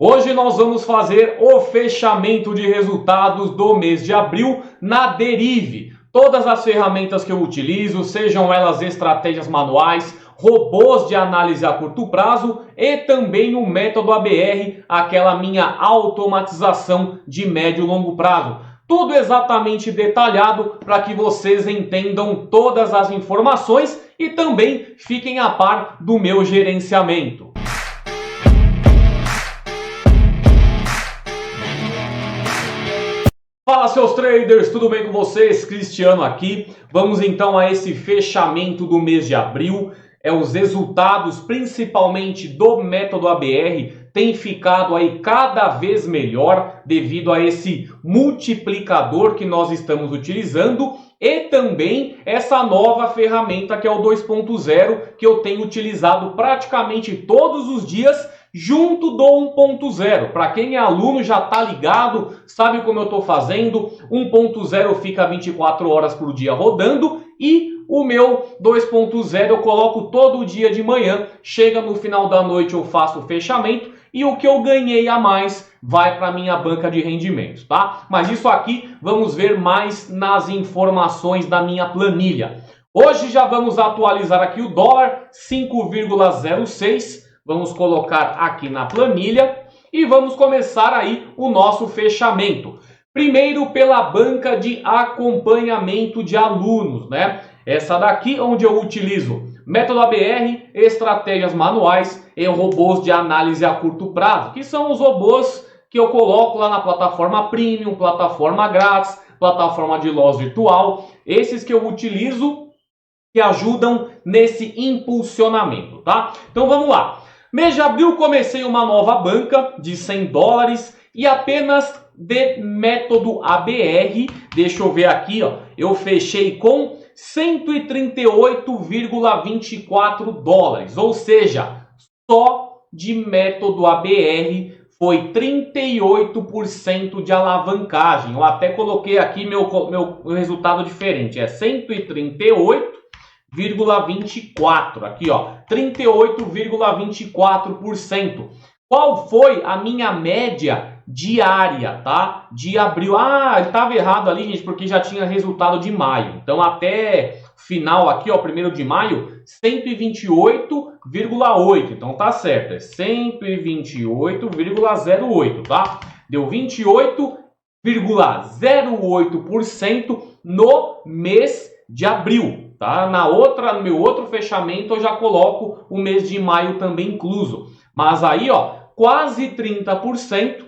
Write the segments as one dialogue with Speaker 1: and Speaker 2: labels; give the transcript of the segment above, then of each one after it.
Speaker 1: Hoje nós vamos fazer o fechamento de resultados do mês de abril na Derive. Todas as ferramentas que eu utilizo, sejam elas estratégias manuais, robôs de análise a curto prazo e também o método ABR, aquela minha automatização de médio e longo prazo. Tudo exatamente detalhado para que vocês entendam todas as informações e também fiquem a par do meu gerenciamento. Fala seus traders, tudo bem com vocês? Cristiano aqui. Vamos então a esse fechamento do mês de abril. Os resultados, principalmente do método ABR, têm ficado aí cada vez melhor devido a esse multiplicador que nós estamos utilizando e também essa nova ferramenta que é o 2.0 que eu tenho utilizado praticamente todos os dias junto do 1.0. Para quem é aluno já está ligado, sabe como eu estou fazendo. 1.0 fica 24 horas por dia rodando e o meu 2.0 eu coloco todo dia de manhã. Chega no final da noite eu faço o fechamento e o que eu ganhei a mais vai para a minha banca de rendimentos, tá? Mas isso aqui vamos ver mais nas informações da minha planilha. Hoje já vamos atualizar aqui o dólar 5,06. Vamos colocar aqui na planilha e vamos começar aí o nosso fechamento. Primeiro pela banca de acompanhamento de alunos, né? Essa daqui onde eu utilizo método ABR, estratégias manuais e robôs de análise a curto prazo, que são os robôs que eu coloco lá na plataforma Premium, plataforma grátis, plataforma de loss virtual, esses que eu utilizo que ajudam nesse impulsionamento, tá? Então vamos lá. Mês de abril comecei uma nova banca de $100 e apenas de método ABR, deixa eu ver aqui, ó, eu fechei com $138,24, ou seja, só de método ABR foi 38% de alavancagem. Eu até coloquei aqui meu resultado diferente, é 138,24, aqui ó, 38,24%. Qual foi a minha média diária, tá? De abril. Ah, estava errado ali, gente, porque já tinha resultado de maio. Então até final aqui, ó, 1º de maio, 128,8. Então tá certo, é 128,08, tá? Deu 28,08% no mês de abril. Tá? No meu outro fechamento eu já coloco o mês de maio também incluso. Mas aí, ó, quase 30%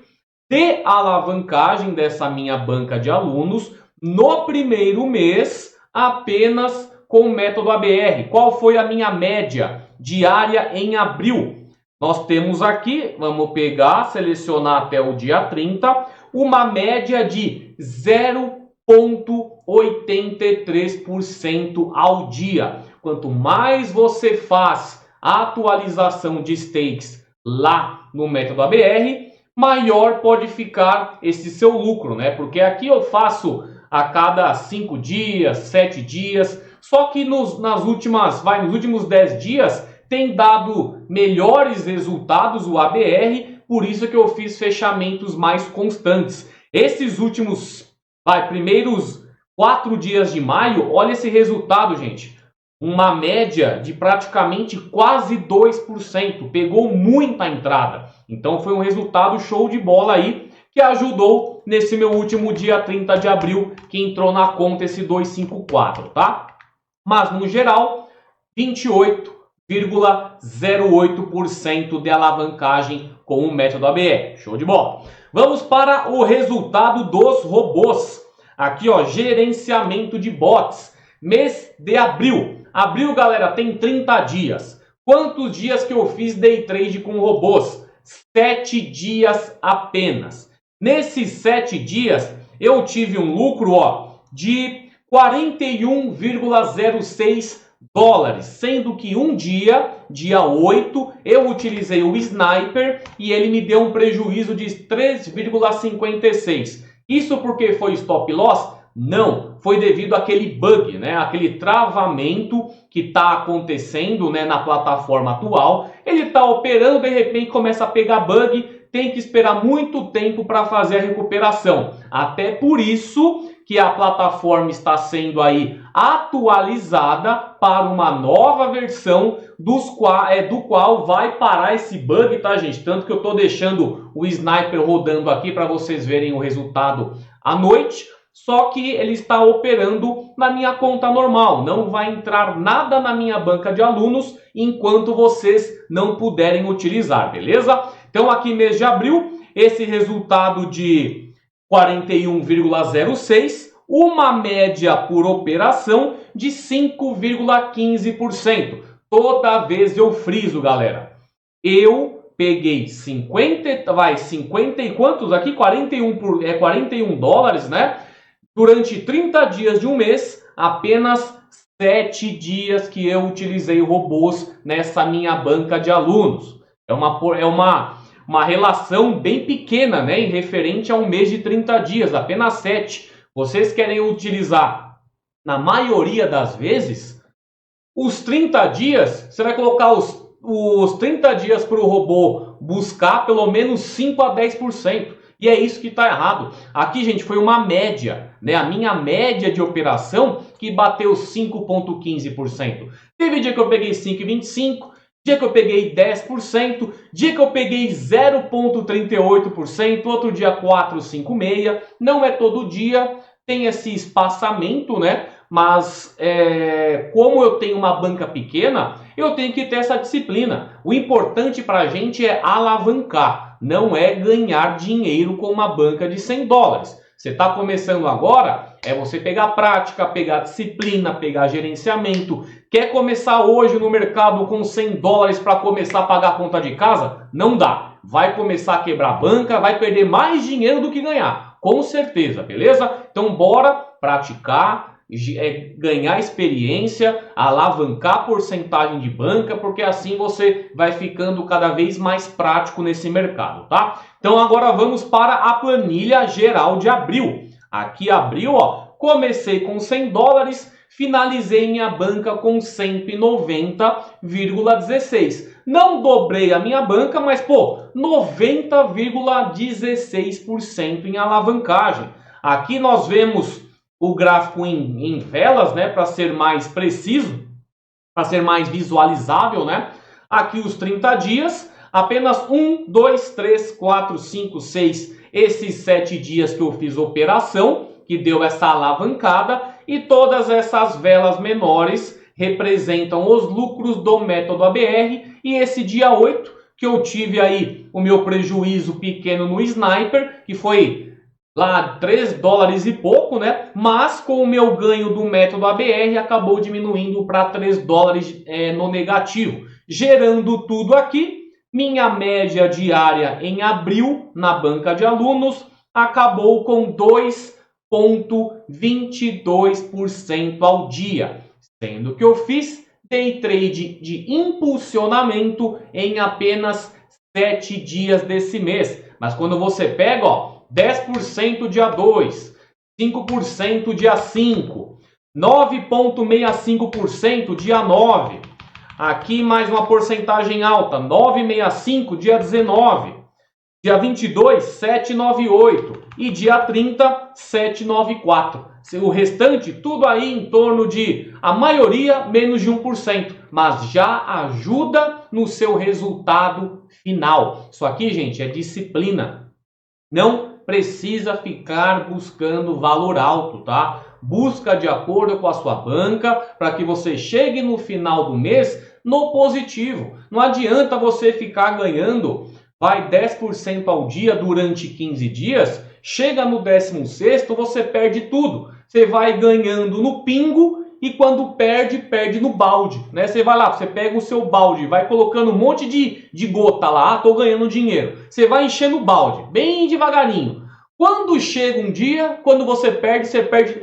Speaker 1: de alavancagem dessa minha banca de alunos no primeiro mês apenas com o método ABR. Qual foi a minha média diária em abril? Nós temos aqui, vamos pegar, selecionar até o dia 30, uma média de 0,83% ao dia. Quanto mais você faz a atualização de stakes lá no método ABR, maior pode ficar esse seu lucro, né? Porque aqui eu faço a cada 5 dias, 7 dias, só que nos últimos 10 dias tem dado melhores resultados o ABR, por isso que eu fiz fechamentos mais constantes. Esses últimos primeiros 4 dias de maio, olha esse resultado, gente. Uma média de praticamente quase 2%. Pegou muita entrada. Então foi um resultado show de bola aí que ajudou nesse meu último dia 30 de abril que entrou na conta esse 254, tá? Mas no geral, 28,08% de alavancagem com o método ABR. Show de bola. Vamos para o resultado dos robôs. Aqui, ó, gerenciamento de bots. Mês de abril. Abril, galera, tem 30 dias. Quantos dias que eu fiz day trade com robôs? 7 dias apenas. Nesses 7 dias, eu tive um lucro, ó, de $41,06, sendo que um dia 8, eu utilizei o Sniper e ele me deu um prejuízo de 3,56. Isso porque foi stop loss? Não, foi devido àquele bug, né? Aquele travamento que está acontecendo, né, na plataforma atual. Ele está operando, de repente começa a pegar bug, tem que esperar muito tempo para fazer a recuperação. Até por isso que a plataforma está sendo aí atualizada para uma nova versão do qual vai parar esse bug, tá, gente? Tanto que eu estou deixando o Sniper rodando aqui para vocês verem o resultado à noite. Só que ele está operando na minha conta normal. Não vai entrar nada na minha banca de alunos enquanto vocês não puderem utilizar, beleza? Então aqui mês de abril, esse resultado de 41,06, uma média por operação de 5,15%. Toda vez eu friso, galera. Eu peguei 50 e quantos aqui? 41 dólares, né? Durante 30 dias de um mês, apenas 7 dias que eu utilizei robôs nessa minha banca de alunos. É uma relação bem pequena, né? Em referente a um mês de 30 dias, apenas 7. Vocês querem utilizar, na maioria das vezes, os 30 dias, você vai colocar os 30 dias para o robô buscar pelo menos 5 a 10%. E é isso que está errado. Aqui, gente, foi uma média, né? A minha média de operação que bateu 5,15%. Teve dia que eu peguei 5,25%, dia que eu peguei 10%, dia que eu peguei 0,38%, outro dia 4,56%. Não é todo dia, tem esse espaçamento, né? Mas como eu tenho uma banca pequena, eu tenho que ter essa disciplina. O importante para a gente é alavancar, não é ganhar dinheiro com uma banca de 100 dólares. Você está começando agora, é você pegar prática, pegar disciplina, pegar gerenciamento. Quer começar hoje no mercado com 100 dólares para começar a pagar a conta de casa? Não dá. Vai começar a quebrar a banca, vai perder mais dinheiro do que ganhar. Com certeza, beleza? Então bora praticar, ganhar experiência, alavancar a porcentagem de banca, porque assim você vai ficando cada vez mais prático nesse mercado, tá? Então agora vamos para a planilha geral de abril. Aqui abril, ó, comecei com 100 dólares, finalizei minha banca com 190,16. Não dobrei a minha banca, mas pô, 90,16% em alavancagem. Aqui nós vemos o gráfico em velas, né, para ser mais preciso, para ser mais visualizável, né? Aqui os 30 dias, apenas 1, 2, 3, 4, 5, 6, esses 7 dias que eu fiz operação, que deu essa alavancada, e todas essas velas menores representam os lucros do método ABR, e esse dia 8, que eu tive aí o meu prejuízo pequeno no Sniper, que foi lá 3 dólares e pouco, né? Mas com o meu ganho do método ABR acabou diminuindo para 3 dólares no negativo. Gerando tudo aqui, minha média diária em abril na banca de alunos acabou com 2,22% ao dia. Sendo que eu fiz day trade de impulsionamento em apenas 7 dias desse mês. Mas quando você pega, ó, 10% dia 2, 5% dia 5, 9,65% dia 9. Aqui mais uma porcentagem alta, 9,65 dia 19. Dia 22, 7,98. E dia 30, 7,94. O restante, tudo aí em torno de, a maioria, menos de 1%. Mas já ajuda no seu resultado final. Isso aqui, gente, é disciplina. Não precisa ficar buscando valor alto, tá? Busca de acordo com a sua banca para que você chegue no final do mês no positivo. Não adianta você ficar ganhando 10% ao dia durante 15 dias, chega no 16º, você perde tudo. Você vai ganhando no pingo e quando perde, perde no balde, né? Você vai lá, você pega o seu balde, vai colocando um monte de gota lá, tô ganhando dinheiro. Você vai enchendo o balde, bem devagarinho. Quando chega um dia, quando você perde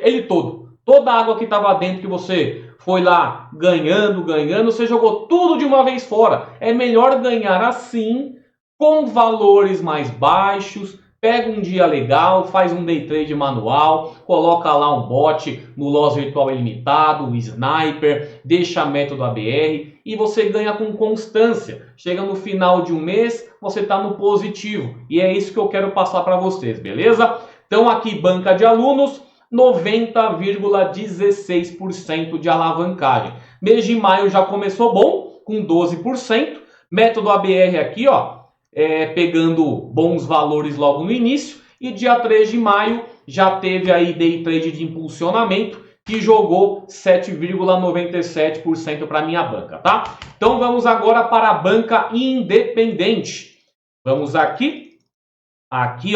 Speaker 1: ele todo. Toda a água que estava dentro que você foi lá ganhando, você jogou tudo de uma vez fora. É melhor ganhar assim, com valores mais baixos. Pega um dia legal, faz um day trade manual, coloca lá um bot no Loss Virtual Ilimitado, o Sniper, deixa método ABR e você ganha com constância. Chega no final de um mês, você está no positivo. E é isso que eu quero passar para vocês, beleza? Então aqui, banca de alunos, 90,16% de alavancagem. Mês de maio já começou bom, com 12%. Método ABR aqui, ó, pegando bons valores logo no início. E dia 3 de maio já teve aí day trade de impulsionamento, que jogou 7,97% para minha banca, tá? Então vamos agora para a banca independente. Vamos aqui,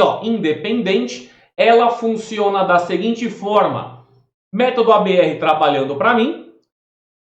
Speaker 1: ó, independente. Ela funciona da seguinte forma: método ABR trabalhando para mim,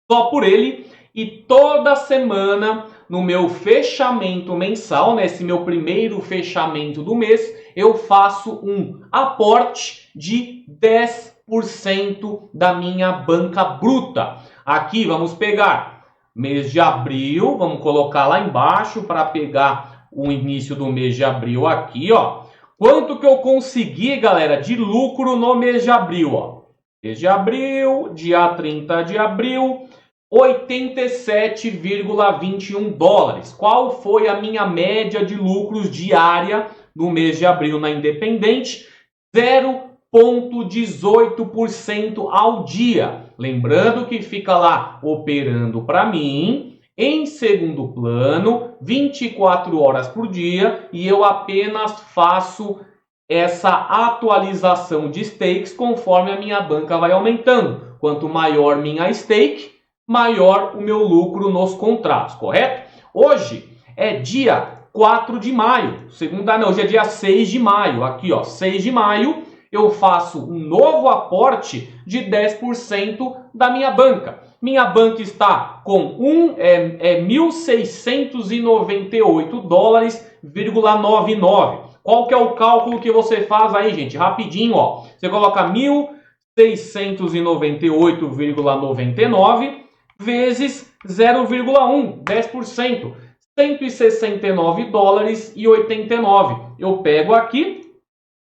Speaker 1: só por ele, e toda semana no meu fechamento mensal, nesse meu primeiro fechamento do mês, eu faço um aporte de 10% da minha banca bruta. Aqui vamos pegar mês de abril, vamos colocar lá embaixo para pegar o início do mês de abril aqui, ó. Quanto que eu consegui, galera, de lucro no mês de abril, ó? Mês de abril, dia 30 de abril, 87,21 dólares. Qual foi a minha média de lucros diária no mês de abril na Independente? 0,18% ao dia. Lembrando que fica lá operando para mim, em segundo plano, 24 horas por dia, e eu apenas faço essa atualização de stakes conforme a minha banca vai aumentando. Quanto maior minha stake, maior o meu lucro nos contratos, correto? Hoje é dia 4 de maio, hoje é dia 6 de maio, aqui ó, 6 de maio, eu faço um novo aporte de 10% da minha banca. Minha banca está com 1.698 dólares,99. Qual que é o cálculo que você faz aí, gente? Rapidinho, ó. Você coloca 1.698,99 vezes 0,1, 10%. 169 dólares e 89. Eu pego aqui,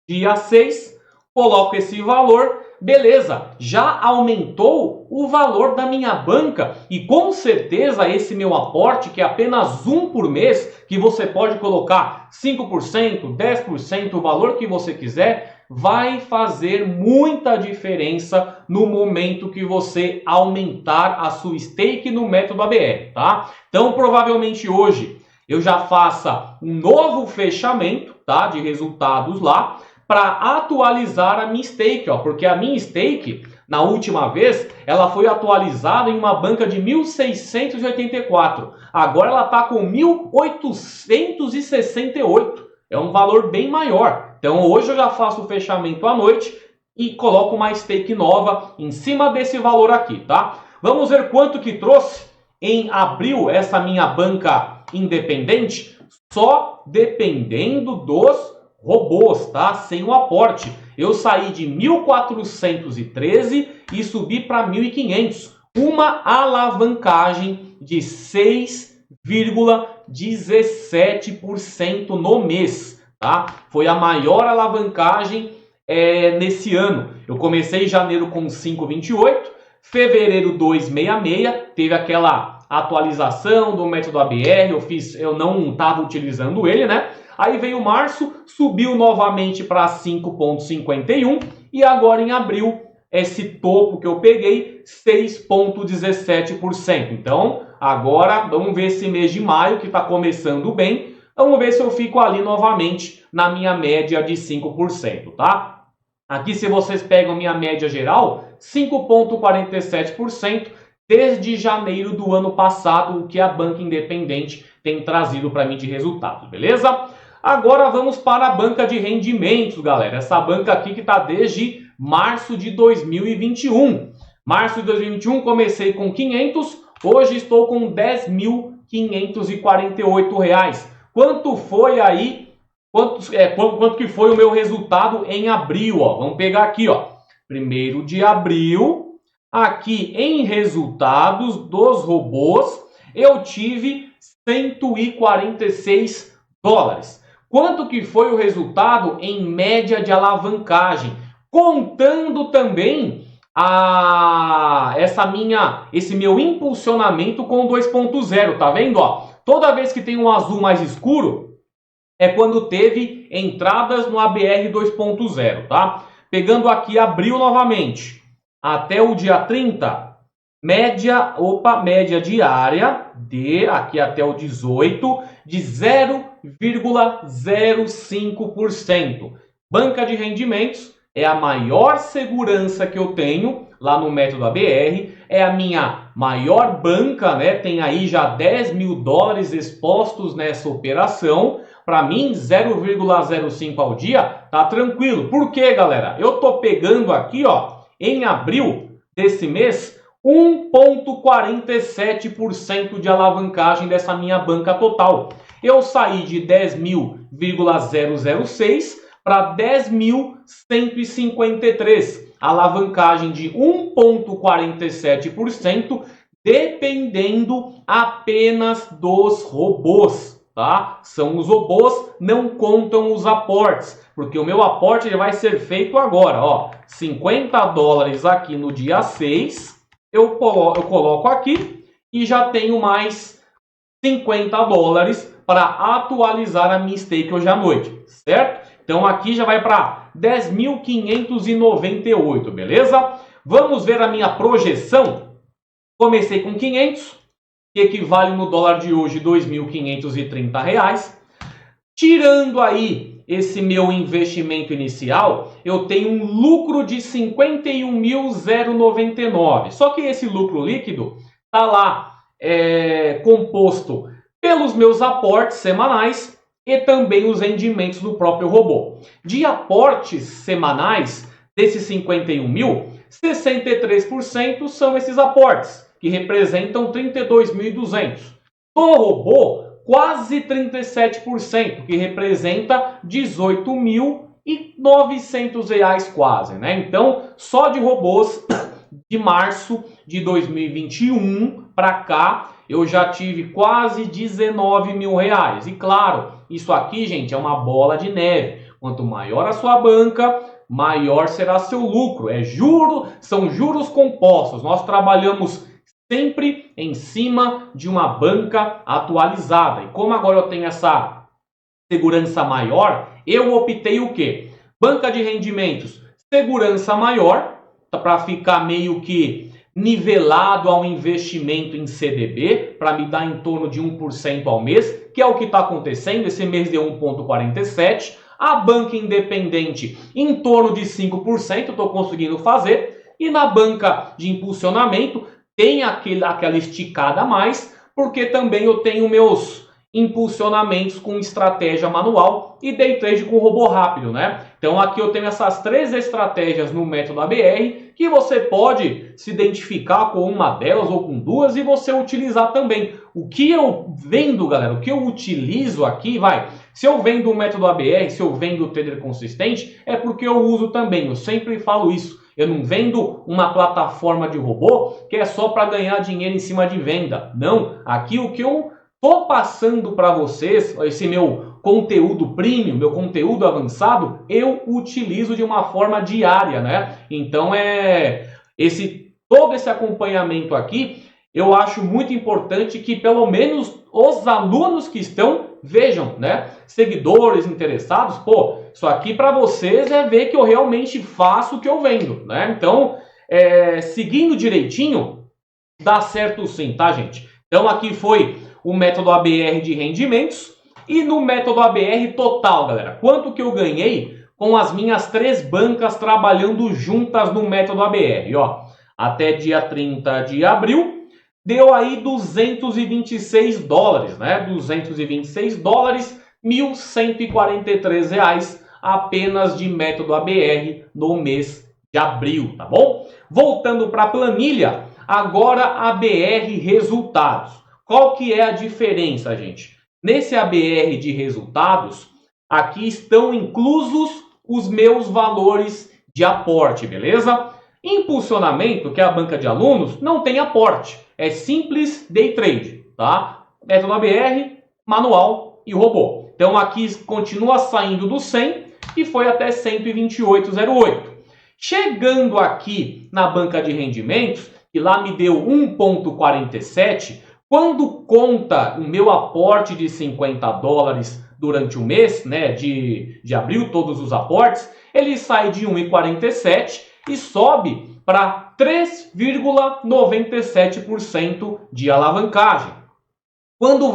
Speaker 1: dia 6, coloco esse valor, beleza, já aumentou o valor da minha banca e com certeza esse meu aporte, que é apenas um por mês, que você pode colocar 5%, 10%, o valor que você quiser, vai fazer muita diferença no momento que você aumentar a sua stake no método ABR, tá? Então provavelmente hoje eu já faça um novo fechamento, tá, de resultados lá, para atualizar a minha stake, ó, porque a minha stake, na última vez, ela foi atualizada em uma banca de 1.684. Agora ela está com 1.868. É um valor bem maior. Então hoje eu já faço o fechamento à noite e coloco uma stake nova em cima desse valor aqui, tá? Vamos ver quanto que trouxe em abril essa minha banca independente, só dependendo dos robôs, tá? Sem o aporte. Eu saí de 1.413 e subi para 1.500. Uma alavancagem de 6,17% no mês, tá? Foi a maior alavancagem nesse ano. Eu comecei em janeiro com 5,28, fevereiro 2,66, teve aquela atualização do método ABR, eu não estava utilizando ele, né? Aí veio março, subiu novamente para 5,51 e agora em abril, esse topo que eu peguei, 6,17%. Então, agora vamos ver esse mês de maio que está começando bem. Vamos ver se eu fico ali novamente na minha média de 5%, tá? Aqui, se vocês pegam minha média geral, 5,47% desde janeiro do ano passado, o que a banca independente tem trazido para mim de resultados, beleza? Agora vamos para a banca de rendimentos, galera. Essa banca aqui que está desde março de 2021. Março de 2021 comecei com 500, hoje estou com 10.548 reais. Quanto foi aí? Quanto que foi o meu resultado em abril? Ó? Vamos pegar aqui, ó. 1º de abril, aqui em resultados dos robôs, eu tive 146 dólares. Quanto que foi o resultado em média de alavancagem? Contando também esse meu impulsionamento com 2.0, tá vendo? Ó, toda vez que tem um azul mais escuro, é quando teve entradas no ABR 2.0, tá? Pegando aqui abril novamente, até o dia 30, média diária aqui até o 18 de 0,05%. Banca de rendimentos é a maior segurança que eu tenho lá no método ABR, é a minha maior banca, né? Tem aí já 10 mil dólares expostos nessa operação. Para mim, 0,05 ao dia tá tranquilo. Por quê, galera? Eu tô pegando aqui, ó, em abril desse mês, 1,47% de alavancagem dessa minha banca total. Eu saí de 10.006 para 10.153. Alavancagem de 1,47%, dependendo apenas dos robôs. Tá? São os robôs, não contam os aportes, porque o meu aporte ele vai ser feito agora, ó, 50 dólares aqui no dia 6, eu coloco aqui e já tenho mais 50 dólares para atualizar a minha stake hoje à noite, certo? Então aqui já vai para 10.598, beleza? Vamos ver a minha projeção. Comecei com 500. Que equivale no dólar de hoje R$ 2.530. Tirando aí esse meu investimento inicial, eu tenho um lucro de 51.099. Só que esse lucro líquido está lá composto pelos meus aportes semanais e também os rendimentos do próprio robô. De aportes semanais desses 51 mil, 63% são esses aportes, que representam 32.200. Do robô, quase 37%, que representa 18.900 reais quase, né? Então, só de robôs de março de 2021 para cá, eu já tive quase 19 mil reais. E claro, isso aqui, gente, é uma bola de neve. Quanto maior a sua banca, maior será seu lucro. São juros compostos. Nós trabalhamos sempre em cima de uma banca atualizada. E como agora eu tenho essa segurança maior, eu optei o quê? Banca de rendimentos, segurança maior, para ficar meio que nivelado ao investimento em CDB, para me dar em torno de 1% ao mês, que é o que está acontecendo. Esse mês deu 1,47%. A banca independente, em torno de 5%, estou conseguindo fazer. E na banca de impulsionamento, tem aquela esticada a mais, porque também eu tenho meus impulsionamentos com estratégia manual e day trade com robô rápido, né? Então aqui eu tenho essas 3 estratégias no método ABR, que você pode se identificar com uma delas ou com duas e você utilizar também. O que eu vendo, galera, o que eu utilizo aqui, se eu vendo o método ABR, se eu vendo o trader consistente, é porque eu uso também, eu sempre falo isso. Eu não vendo uma plataforma de robô que é só para ganhar dinheiro em cima de venda. Não, aqui o que eu estou passando para vocês, esse meu conteúdo premium, meu conteúdo avançado, eu utilizo de uma forma diária, né? Então todo esse acompanhamento aqui, eu acho muito importante que pelo menos os alunos que estão vejam, né? Seguidores interessados, pô, isso aqui para vocês é ver que eu realmente faço o que eu vendo, né? Então, seguindo direitinho, dá certo sim, tá, gente? Então aqui foi o método ABR de rendimentos e no método ABR total, galera. Quanto que eu ganhei com as minhas 3 bancas trabalhando juntas no método ABR, ó. Até dia 30 de abril, deu aí 226 dólares, né? 226 dólares, R$1.143 apenas de método ABR no mês de abril, tá bom? Voltando para a planilha, agora ABR resultados. Qual que é a diferença, gente? Nesse ABR de resultados, aqui estão inclusos os meus valores de aporte, beleza? Impulsionamento, que é a banca de alunos, não tem aporte. É simples day trade, tá? Método ABR, manual e robô. Então aqui continua saindo do 100 e foi até 128,08. Chegando aqui na banca de rendimentos, que lá me deu 1,47, quando conta o meu aporte de 50 dólares durante o mês, né, de abril, todos os aportes, ele sai de 1,47 e sobe para 3,97% de alavancagem. Quando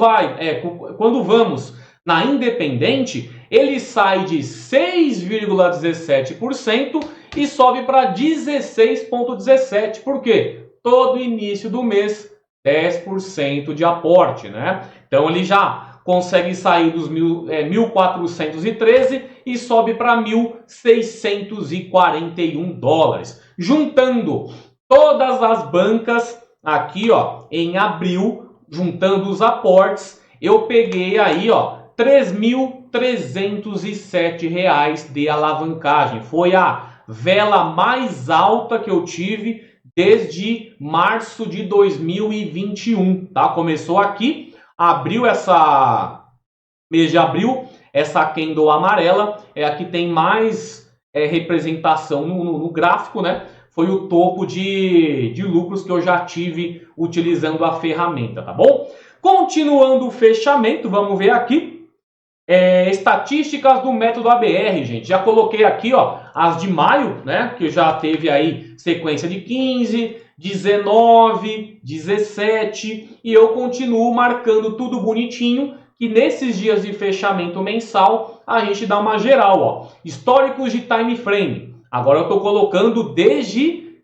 Speaker 1: vamos na independente, ele sai de 6,17% e sobe para 16,17%. Por quê? Todo início do mês, 10% de aporte, né? Então ele já consegue sair dos 1.413 e sobe para 1.641 dólares. Juntando todas as bancas aqui, ó, em abril, juntando os aportes, eu peguei aí, ó, R$ 3.307 de alavancagem. Foi a vela mais alta que eu tive desde março de 2021, tá? Começou aqui, mês de abril, essa candle amarela é a que tem mais representação no gráfico, né? Foi o topo de lucros que eu já tive utilizando a ferramenta, tá bom? Continuando o fechamento, vamos ver aqui. Estatísticas do método ABR, gente. Já coloquei aqui, ó, as de maio, né? Que já teve aí sequência de 15, 19, 17. E eu continuo marcando tudo bonitinho, que nesses dias de fechamento mensal, a gente dá uma geral, ó. Históricos de time frame. Agora eu estou colocando desde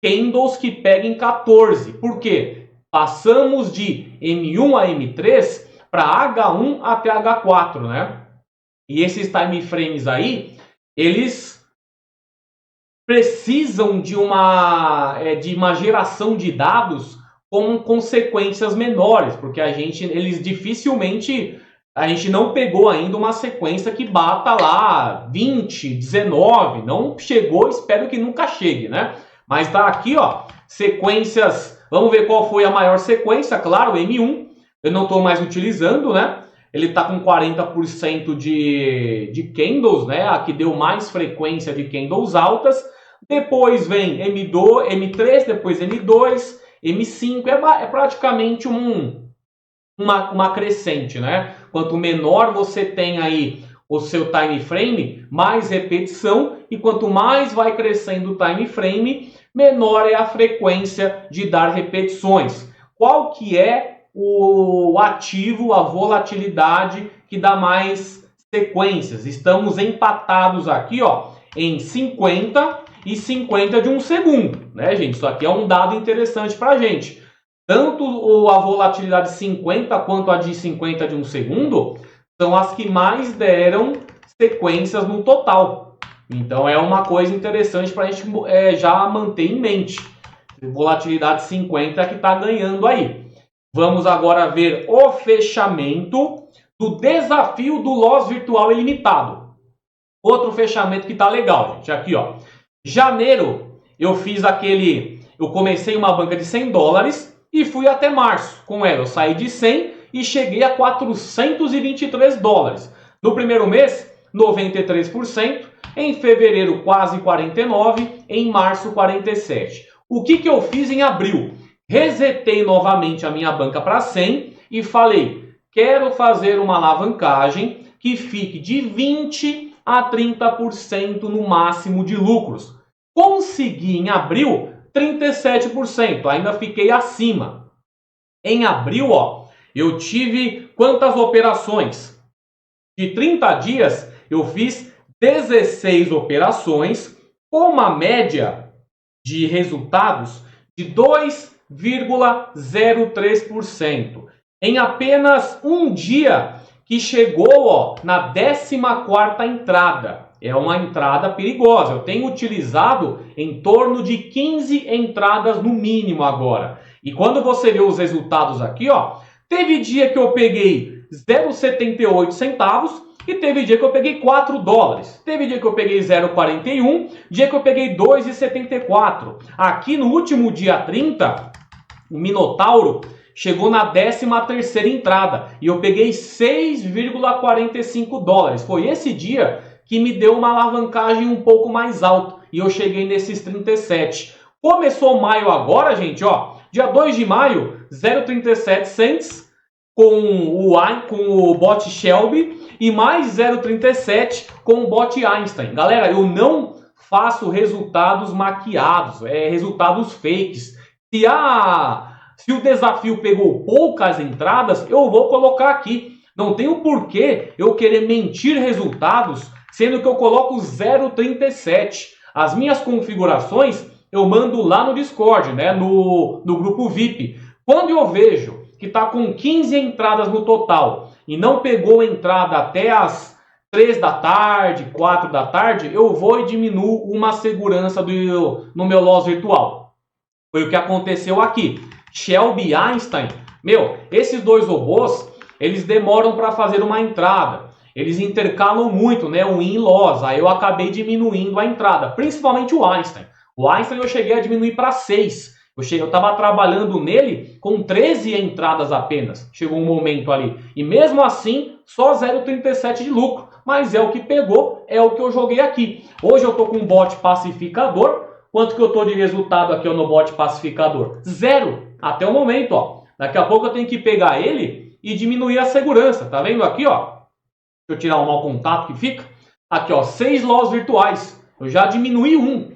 Speaker 1: candles que peguem 14. Por quê? Passamos de M1 a M3 para H1 até H4, né? E esses time frames aí, eles precisam de uma geração de dados com consequências menores, porque eles dificilmente... A gente não pegou ainda uma sequência que bata lá 20, 19, não chegou, espero que nunca chegue, né? Mas tá aqui, ó, sequências, vamos ver qual foi a maior sequência, claro, M1, eu não estou mais utilizando, né? Ele tá com 40% de candles, né? A que deu mais frequência de candles altas, depois vem M2, M3, depois M2, M5, é praticamente uma crescente, né? Quanto menor você tem aí o seu time frame, mais repetição, e quanto mais vai crescendo o time frame, menor é a frequência de dar repetições. Qual que é o ativo, a volatilidade que dá mais sequências? Estamos empatados aqui, ó, em 50 e 50 de um segundo, né, gente? Isso aqui é um dado interessante para a gente. Tanto a volatilidade 50 quanto a de 50 de um segundo são as que mais deram sequências no total. Então é uma coisa interessante para a gente já manter em mente. Volatilidade 50 é que está ganhando aí. Vamos agora ver o fechamento do desafio do Loss Virtual Ilimitado. Outro fechamento que está legal, gente. Aqui, ó. Janeiro eu fiz eu comecei uma banca de 100 dólares. E fui até março com ela. Eu saí de 100 e cheguei a 423 dólares. No primeiro mês, 93%. Em fevereiro, quase 49%. Em março, 47%. O que eu fiz em abril? Resetei novamente a minha banca para 100 e falei, quero fazer uma alavancagem que fique de 20% a 30% no máximo de lucros. Consegui em abril 37%, ainda fiquei acima. Em abril, ó, eu tive quantas operações? De 30 dias, eu fiz 16 operações, com uma média de resultados de 2,03%. Em apenas um dia, que chegou, ó, na 14ª entrada. É uma entrada perigosa. Eu tenho utilizado em torno de 15 entradas no mínimo agora. E quando você vê os resultados aqui, ó, teve dia que eu peguei 0,78 centavos e teve dia que eu peguei 4 dólares. Teve dia que eu peguei 0,41, dia que eu peguei 2,74. Aqui no último dia 30, o Minotauro chegou na 13ª entrada e eu peguei 6,45 dólares. Foi esse dia que me deu uma alavancagem um pouco mais alta. E eu cheguei nesses 37. Começou maio agora, gente, ó. Dia 2 de maio, 0,37 cents. com o bot Shelby e mais 0,37 com o bot Einstein. Galera, eu não faço resultados maquiados, resultados fakes. Se o desafio pegou poucas entradas, eu vou colocar aqui. Não tem o porquê eu querer mentir resultados, sendo que eu coloco 0,37. As minhas configurações eu mando lá no Discord, né, no grupo VIP. Quando eu vejo que está com 15 entradas no total e não pegou entrada até as 3 da tarde, 4 da tarde, eu vou e diminuo uma segurança no meu loss virtual. Foi o que aconteceu aqui. Shelby e Einstein, esses dois robôs, eles demoram para fazer uma entrada. Eles intercalam muito, né, o win e loss. Aí eu acabei diminuindo a entrada, principalmente o Einstein. O Einstein eu cheguei a diminuir para 6. Eu estava trabalhando nele com 13 entradas apenas. Chegou um momento ali. E mesmo assim, só 0,37 de lucro. Mas é o que pegou, é o que eu joguei aqui. Hoje eu estou com um bot pacificador. Quanto que eu estou de resultado aqui no bot pacificador? 0. Até o momento, ó. Daqui a pouco eu tenho que pegar ele e diminuir a segurança. Tá vendo aqui, ó? Deixa eu tirar o mau contato que fica. Aqui, ó, 6 loss virtuais. Eu já diminui um.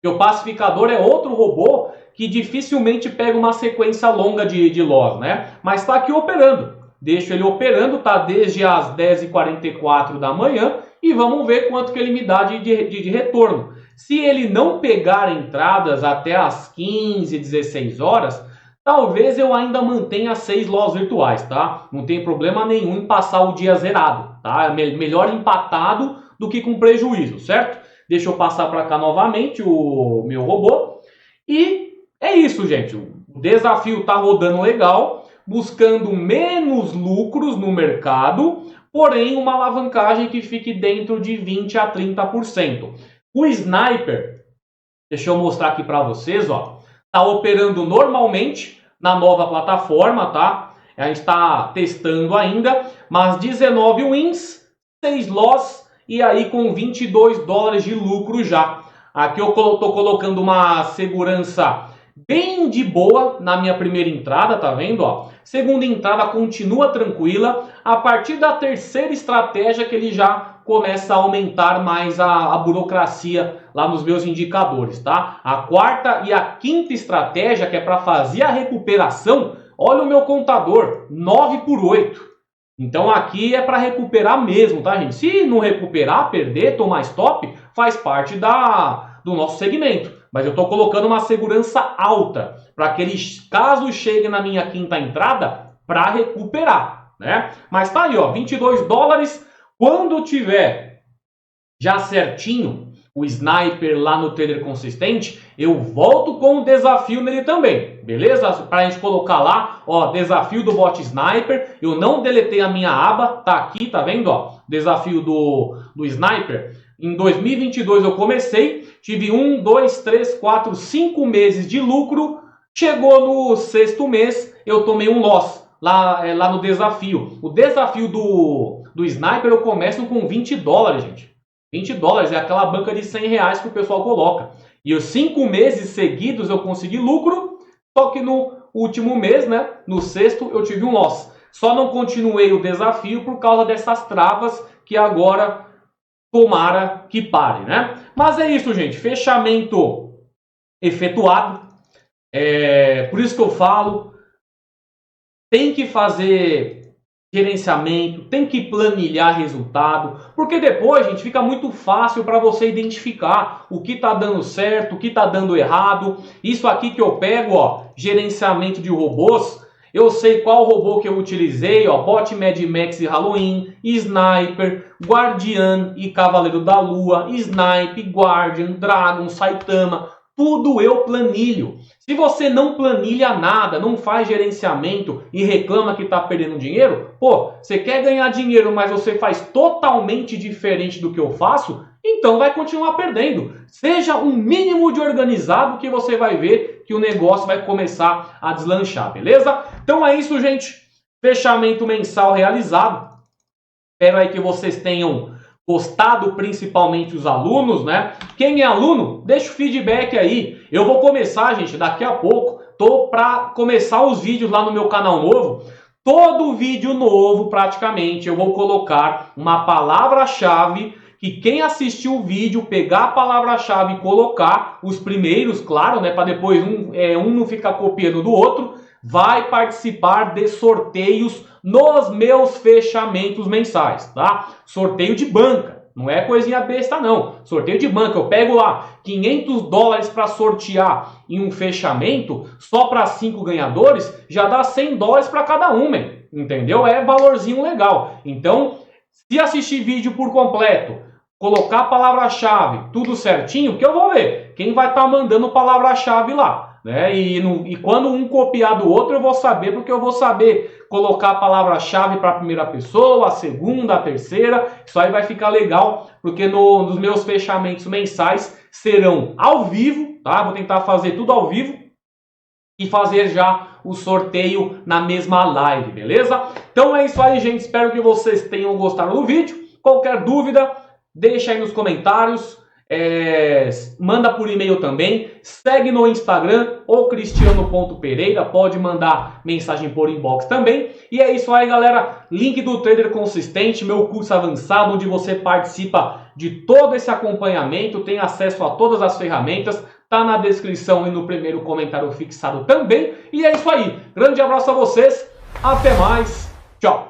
Speaker 1: Porque o pacificador é outro robô que dificilmente pega uma sequência longa de loss, né? Mas está aqui operando. Deixo ele operando, tá desde as 10h44 da manhã e vamos ver quanto que ele me dá de retorno. Se ele não pegar entradas até as 15, 16 horas, talvez eu ainda mantenha 6 loss virtuais, tá? Não tem problema nenhum em passar o dia zerado, tá? É melhor empatado do que com prejuízo, certo? Deixa eu passar para cá novamente o meu robô. E é isso, gente. O desafio está rodando legal, buscando menos lucros no mercado, porém uma alavancagem que fique dentro de 20 a 30%. O Sniper, deixa eu mostrar aqui para vocês, ó, está operando normalmente na nova plataforma, tá? A gente está testando ainda, mas 19 wins, 6 loss e aí com 22 dólares de lucro já. Aqui eu estou colocando uma segurança bem de boa na minha primeira entrada, tá vendo? Ó? Segunda entrada continua tranquila. A partir da terceira estratégia que ele já começa a aumentar mais a burocracia lá nos meus indicadores, tá? A quarta e a quinta estratégia, que é para fazer a recuperação, olha o meu contador, 9/8. Então aqui é para recuperar mesmo, tá, gente? Se não recuperar, perder, tomar stop, faz parte do nosso segmento. Mas eu estou colocando uma segurança alta para que ele, caso chegue na minha quinta entrada, para recuperar, né? Mas tá aí, ó, 22 dólares. Quando tiver já certinho o Sniper lá no Trader Consistente, eu volto com o desafio nele também, beleza? Para a gente colocar lá, ó, desafio do bot Sniper. Eu não deletei a minha aba, tá aqui, tá vendo, ó? Desafio do Sniper. Em 2022 eu comecei, tive 1, 2, 3, 4, 5 meses de lucro. Chegou no 6º mês, eu tomei um loss lá no desafio. O desafio do Sniper eu começo com 20 dólares, gente. 20 dólares é aquela banca de 100 reais que o pessoal coloca. E os 5 meses seguidos eu consegui lucro, só que no último mês, né, no 6º, eu tive um loss. Só não continuei o desafio por causa dessas travas que agora tomara que pare, né? Mas é isso, gente. Fechamento efetuado. Por isso que eu falo, tem que fazer gerenciamento, tem que planilhar resultado, porque depois, gente, fica muito fácil para você identificar o que está dando certo, o que está dando errado. Isso aqui que eu pego, ó, gerenciamento de robôs, eu sei qual robô que eu utilizei, ó, bot Mad Max e Halloween, Sniper, Guardian e Cavaleiro da Lua, Snipe, Guardian, Dragon, Saitama, tudo eu planilho. Se você não planilha nada, não faz gerenciamento e reclama que está perdendo dinheiro, pô, você quer ganhar dinheiro, mas você faz totalmente diferente do que eu faço, então vai continuar perdendo. Seja um mínimo de organizado que você vai ver que o negócio vai começar a deslanchar, beleza? Então é isso, gente. Fechamento mensal realizado. Espero aí que vocês tenham gostado, principalmente os alunos, né? Quem é aluno, deixa o feedback aí. Eu vou começar, gente, daqui a pouco. Tô para começar os vídeos lá no meu canal novo. Todo vídeo novo, praticamente, eu vou colocar uma palavra-chave que quem assistiu o vídeo pegar a palavra-chave e colocar, os primeiros, claro, né, para depois um não ficar copiando do outro, vai participar de sorteios nos meus fechamentos mensais, tá? Sorteio de banca, não é coisinha besta não. Sorteio de banca, eu pego lá $500 para sortear em um fechamento, só para 5 ganhadores, já dá $100 para cada um, entendeu? É valorzinho legal. Então, se assistir vídeo por completo, colocar a palavra-chave, tudo certinho, que eu vou ver quem vai estar mandando palavra-chave lá, né? E quando um copiar do outro, eu vou saber, porque eu vou saber colocar a palavra-chave para a primeira pessoa, a segunda, a terceira. Isso aí vai ficar legal, porque nos meus fechamentos mensais serão ao vivo, tá? Vou tentar fazer tudo ao vivo e fazer já o sorteio na mesma live, beleza? Então é isso aí, gente. Espero que vocês tenham gostado do vídeo. Qualquer dúvida, deixa aí nos comentários, manda por e-mail também, segue no Instagram, ou cristiano.pereira, pode mandar mensagem por inbox também. E é isso aí, galera, link do Trader Consistente, meu curso avançado, onde você participa de todo esse acompanhamento, tem acesso a todas as ferramentas, tá na descrição e no primeiro comentário fixado também. E é isso aí, grande abraço a vocês, até mais, tchau!